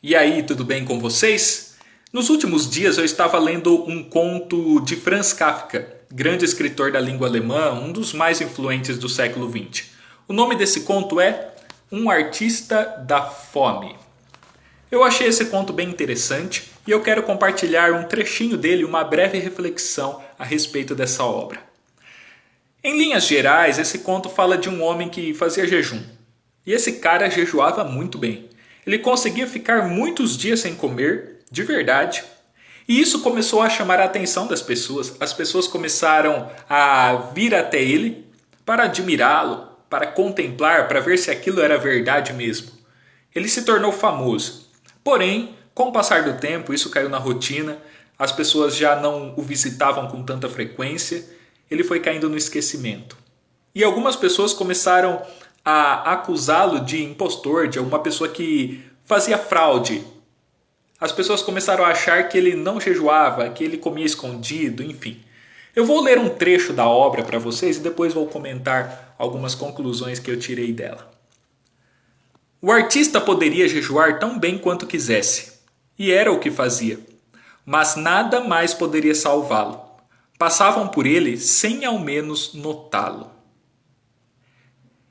E aí, tudo bem com vocês? Nos últimos dias eu estava lendo um conto de Franz Kafka, grande escritor da língua alemã, um dos mais influentes do século XX. O nome desse conto é Um Artista da Fome. Eu achei esse conto bem interessante e eu quero compartilhar um trechinho dele, uma breve reflexão a respeito dessa obra. Em linhas gerais, esse conto fala de um homem que fazia jejum. E esse cara jejuava muito bem. Ele conseguia ficar muitos dias sem comer, de verdade. E isso começou a chamar a atenção das pessoas. As pessoas começaram a vir até ele para admirá-lo, para contemplar, para ver se aquilo era verdade mesmo. Ele se tornou famoso. Porém, com o passar do tempo, isso caiu na rotina. As pessoas já não o visitavam com tanta frequência. Ele foi caindo no esquecimento. E algumas pessoas começaram a acusá-lo de impostor, de alguma pessoa que fazia fraude. As pessoas começaram a achar que ele não jejuava, que ele comia escondido, enfim. Eu vou ler um trecho da obra para vocês e depois vou comentar algumas conclusões que eu tirei dela. O artista poderia jejuar tão bem quanto quisesse, e era o que fazia, mas nada mais poderia salvá-lo. Passavam por ele sem ao menos notá-lo.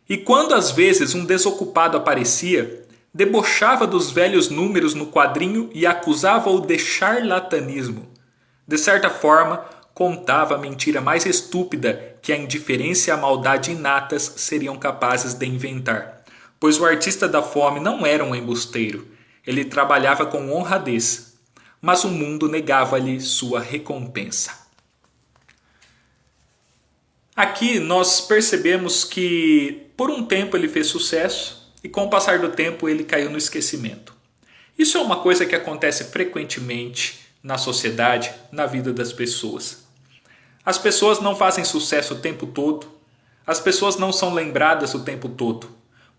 E quando às vezes um desocupado aparecia, debochava dos velhos números no quadrinho e acusava-o de charlatanismo. De certa forma, contava a mentira mais estúpida que a indiferença e a maldade inatas seriam capazes de inventar. Pois o artista da fome não era um embusteiro. Ele trabalhava com honradez, mas o mundo negava-lhe sua recompensa. Aqui nós percebemos que por um tempo ele fez sucesso e com o passar do tempo ele caiu no esquecimento. Isso é uma coisa que acontece frequentemente na sociedade, na vida das pessoas. As pessoas não fazem sucesso o tempo todo, as pessoas não são lembradas o tempo todo.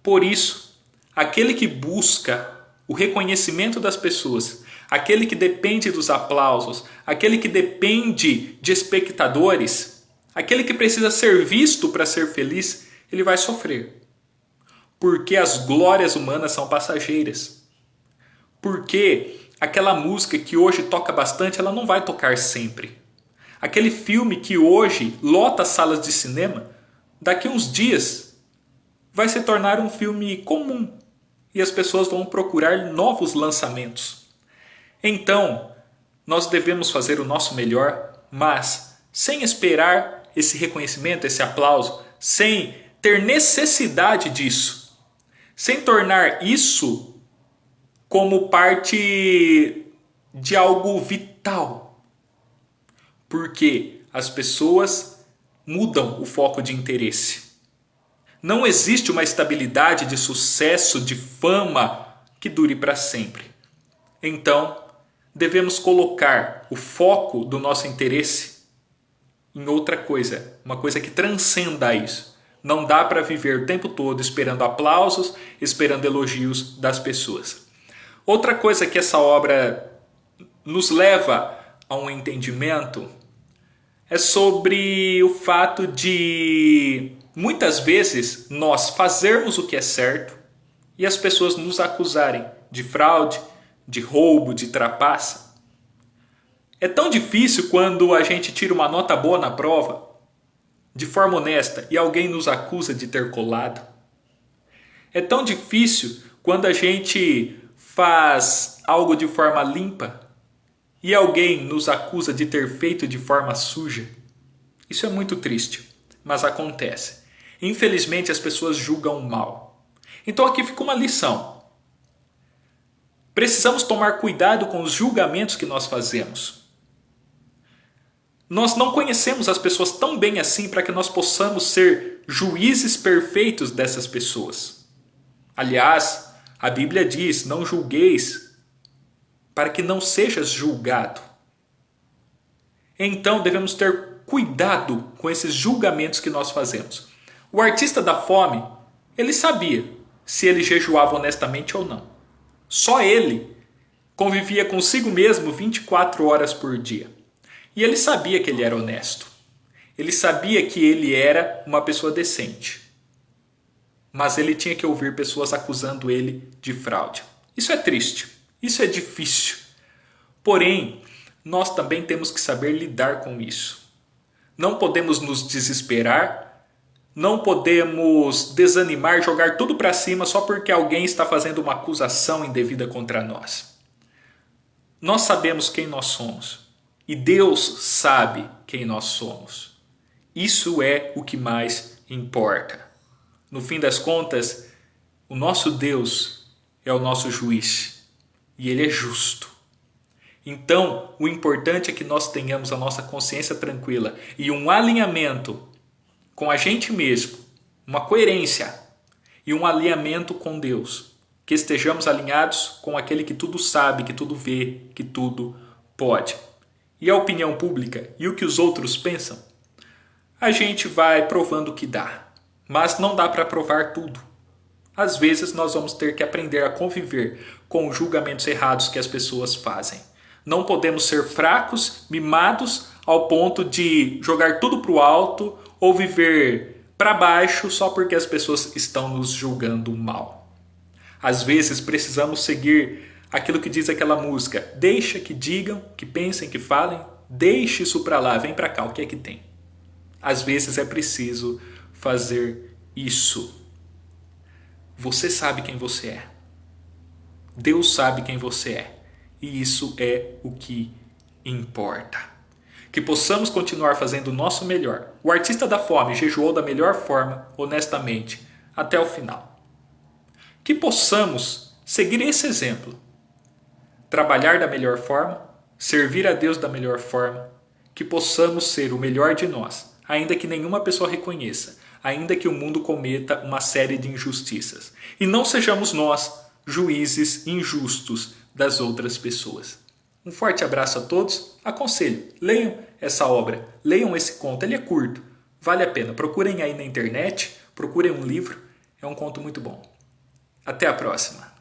Por isso, aquele que busca o reconhecimento das pessoas, aquele que depende dos aplausos, aquele que depende de espectadores, aquele que precisa ser visto para ser feliz, ele vai sofrer. Porque as glórias humanas são passageiras. Porque aquela música que hoje toca bastante, ela não vai tocar sempre. Aquele filme que hoje lota salas de cinema, daqui a uns dias vai se tornar um filme comum. E as pessoas vão procurar novos lançamentos. Então, nós devemos fazer o nosso melhor, mas sem esperar esse reconhecimento, esse aplauso, sem ter necessidade disso, sem tornar isso como parte de algo vital. Porque as pessoas mudam o foco de interesse. Não existe uma estabilidade de sucesso, de fama que dure para sempre. Então, devemos colocar o foco do nosso interesse em outra coisa, uma coisa que transcenda isso. Não dá para viver o tempo todo esperando aplausos, esperando elogios das pessoas. Outra coisa que essa obra nos leva a um entendimento é sobre o fato de muitas vezes nós fazermos o que é certo e as pessoas nos acusarem de fraude, de roubo, de trapaça. É tão difícil quando a gente tira uma nota boa na prova, de forma honesta, e alguém nos acusa de ter colado. É tão difícil quando a gente faz algo de forma limpa e alguém nos acusa de ter feito de forma suja. Isso é muito triste, mas acontece. Infelizmente as pessoas julgam mal. Então aqui fica uma lição. Precisamos tomar cuidado com os julgamentos que nós fazemos. Nós não conhecemos as pessoas tão bem assim para que nós possamos ser juízes perfeitos dessas pessoas. Aliás, a Bíblia diz, não julgueis para que não sejas julgado. Então devemos ter cuidado com esses julgamentos que nós fazemos. O artista da fome, ele sabia se ele jejuava honestamente ou não. Só ele convivia consigo mesmo 24 horas por dia. E ele sabia que ele era honesto. Ele sabia que ele era uma pessoa decente. Mas ele tinha que ouvir pessoas acusando ele de fraude. Isso é triste. Isso é difícil. Porém, nós também temos que saber lidar com isso. Não podemos nos desesperar, não podemos desanimar, jogar tudo para cima só porque alguém está fazendo uma acusação indevida contra nós. Nós sabemos quem nós somos e Deus sabe quem nós somos. Isso é o que mais importa. No fim das contas, o nosso Deus é o nosso juiz e Ele é justo. Então, o importante é que nós tenhamos a nossa consciência tranquila e um alinhamento com a gente mesmo, uma coerência e um alinhamento com Deus. Que estejamos alinhados com aquele que tudo sabe, que tudo vê, que tudo pode. E a opinião pública e o que os outros pensam, a gente vai provando o que dá. Mas não dá para provar tudo. Às vezes nós vamos ter que aprender a conviver com os julgamentos errados que as pessoas fazem. Não podemos ser fracos, mimados, ao ponto de jogar tudo para o alto ou viver para baixo só porque as pessoas estão nos julgando mal. Às vezes precisamos seguir aquilo que diz aquela música. Deixa que digam, que pensem, que falem. Deixe isso para lá, vem para cá, o que é que tem? Às vezes é preciso fazer isso. Você sabe quem você é. Deus sabe quem você é. E isso é o que importa. Que possamos continuar fazendo o nosso melhor. O artista da fome jejuou da melhor forma, honestamente, até o final. Que possamos seguir esse exemplo. Trabalhar da melhor forma, servir a Deus da melhor forma. Que possamos ser o melhor de nós, ainda que nenhuma pessoa reconheça, ainda que o mundo cometa uma série de injustiças. E não sejamos nós juízes injustos das outras pessoas. Um forte abraço a todos. Aconselho, leiam essa obra, leiam esse conto, ele é curto, vale a pena. Procurem aí na internet, procurem um livro, é um conto muito bom. Até a próxima.